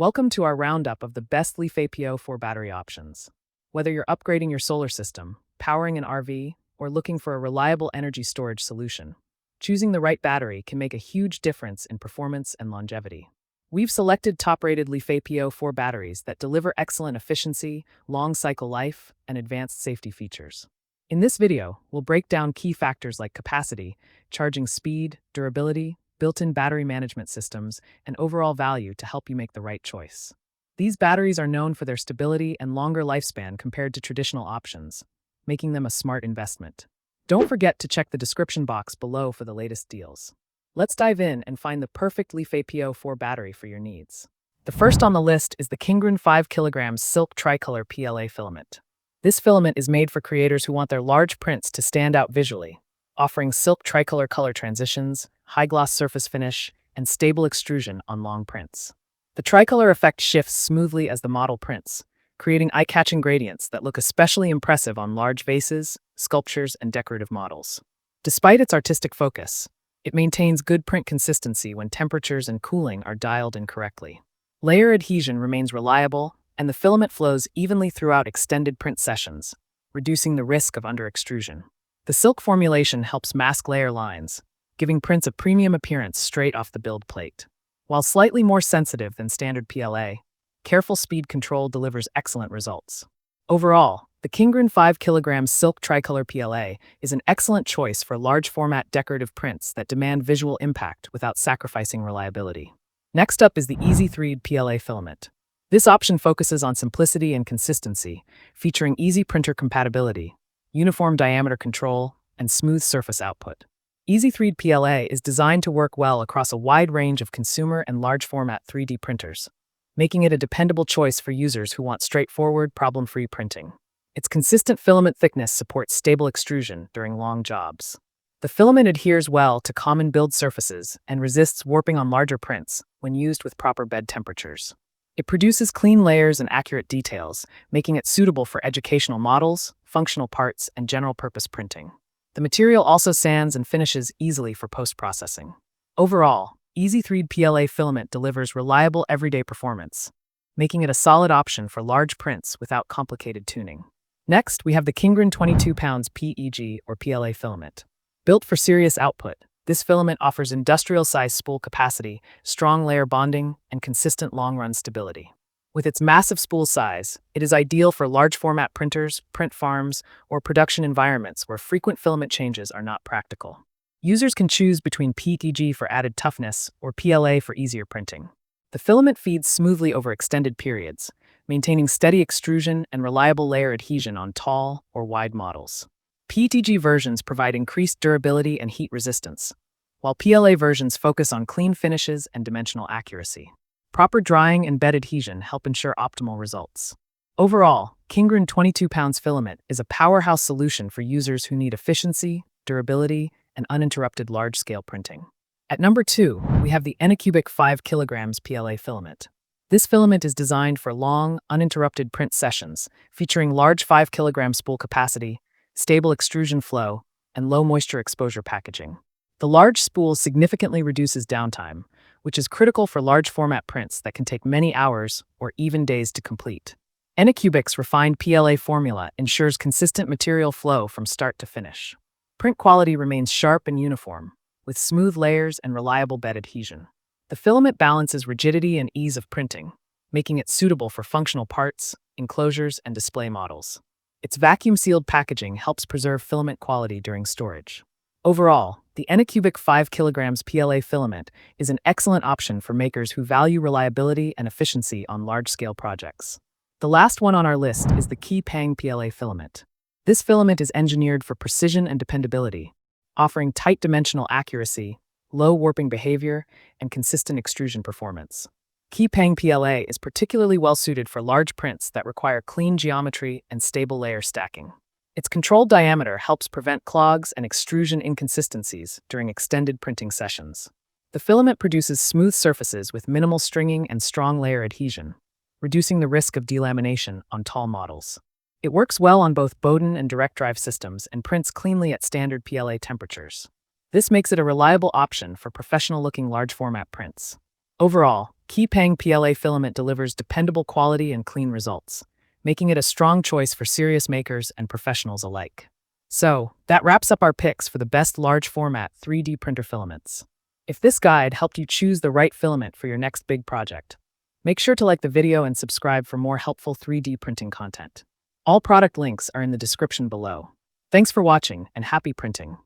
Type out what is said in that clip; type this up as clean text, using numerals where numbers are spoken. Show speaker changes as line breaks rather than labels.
Welcome to our roundup of the best Leaf APO4 battery options. Whether you're upgrading your solar system, powering an RV, or looking for a reliable energy storage solution, choosing the right battery can make a huge difference in performance and longevity. We've selected top-rated Leaf APO4 batteries that deliver excellent efficiency, long cycle life, and advanced safety features. In this video, we'll break down key factors like capacity, charging speed, durability, built-in battery management systems, and overall value to help you make the right choice. These batteries are known for their stability and longer lifespan compared to traditional options, making them a smart investment. Don't forget to check the description box below for the latest deals. Let's dive in and find the perfect Leaf APO4 battery for your needs. The first on the list is the Kingren 5 kg Silk Tricolor PLA filament. This filament is made for creators who want their large prints to stand out visually, offering silk tricolor color transitions, high-gloss surface finish, and stable extrusion on long prints. The tricolor effect shifts smoothly as the model prints, creating eye-catching gradients that look especially impressive on large vases, sculptures, and decorative models. Despite its artistic focus, it maintains good print consistency when temperatures and cooling are dialed in correctly. Layer adhesion remains reliable, and the filament flows evenly throughout extended print sessions, reducing the risk of under-extrusion. The silk formulation helps mask layer lines, giving prints a premium appearance straight off the build plate. While slightly more sensitive than standard PLA, careful speed control delivers excellent results. Overall, the Kingren 5 kg Silk Tricolor PLA is an excellent choice for large-format decorative prints that demand visual impact without sacrificing reliability. Next up is the Easy 3D PLA filament. This option focuses on simplicity and consistency, featuring easy printer compatibility, uniform diameter control, and smooth surface output. Easy 3D PLA is designed to work well across a wide range of consumer and large-format 3D printers, making it a dependable choice for users who want straightforward, problem-free printing. Its consistent filament thickness supports stable extrusion during long jobs. The filament adheres well to common build surfaces and resists warping on larger prints when used with proper bed temperatures. It produces clean layers and accurate details, making it suitable for educational models, functional parts, and general-purpose printing. The material also sands and finishes easily for post-processing. Overall, Easy 3D PLA filament delivers reliable everyday performance, making it a solid option for large prints without complicated tuning. Next, we have the Kingren 22 pounds PEG or PLA filament. Built for serious output, this filament offers industrial-sized spool capacity, strong layer bonding, and consistent long-run stability. With its massive spool size, it is ideal for large-format printers, print farms, or production environments where frequent filament changes are not practical. Users can choose between PEG for added toughness or PLA for easier printing. The filament feeds smoothly over extended periods, maintaining steady extrusion and reliable layer adhesion on tall or wide models. PEG versions provide increased durability and heat resistance, while PLA versions focus on clean finishes and dimensional accuracy. Proper drying and bed adhesion help ensure optimal results. Overall, Kingren 22 pounds filament is a powerhouse solution for users who need efficiency, durability, and uninterrupted large-scale printing. At number 2, we have the Anycubic 5 kg PLA filament. This filament is designed for long, uninterrupted print sessions, featuring large 5 kg spool capacity, stable extrusion flow, and low moisture exposure packaging. The large spool significantly reduces downtime, which is critical for large-format prints that can take many hours or even days to complete. Anycubic's refined PLA formula ensures consistent material flow from start to finish. Print quality remains sharp and uniform, with smooth layers and reliable bed adhesion. The filament balances rigidity and ease of printing, making it suitable for functional parts, enclosures, and display models. Its vacuum-sealed packaging helps preserve filament quality during storage. Overall, the Anycubic 5 kg PLA filament is an excellent option for makers who value reliability and efficiency on large-scale projects. The last one on our list is the Keypang PLA filament. This filament is engineered for precision and dependability, offering tight dimensional accuracy, low warping behavior, and consistent extrusion performance. Keypang PLA is particularly well-suited for large prints that require clean geometry and stable layer stacking. Its controlled diameter helps prevent clogs and extrusion inconsistencies during extended printing sessions. The filament produces smooth surfaces with minimal stringing and strong layer adhesion, reducing the risk of delamination on tall models. It works well on both Bowden and direct drive systems and prints cleanly at standard PLA temperatures. This makes it a reliable option for professional-looking large-format prints. Overall, Keypeng PLA filament delivers dependable quality and clean results, making it a strong choice for serious makers and professionals alike. So, that wraps up our picks for the best large format 3D printer filaments. If this guide helped you choose the right filament for your next big project, make sure to like the video and subscribe for more helpful 3D printing content. All product links are in the description below. Thanks for watching and happy printing.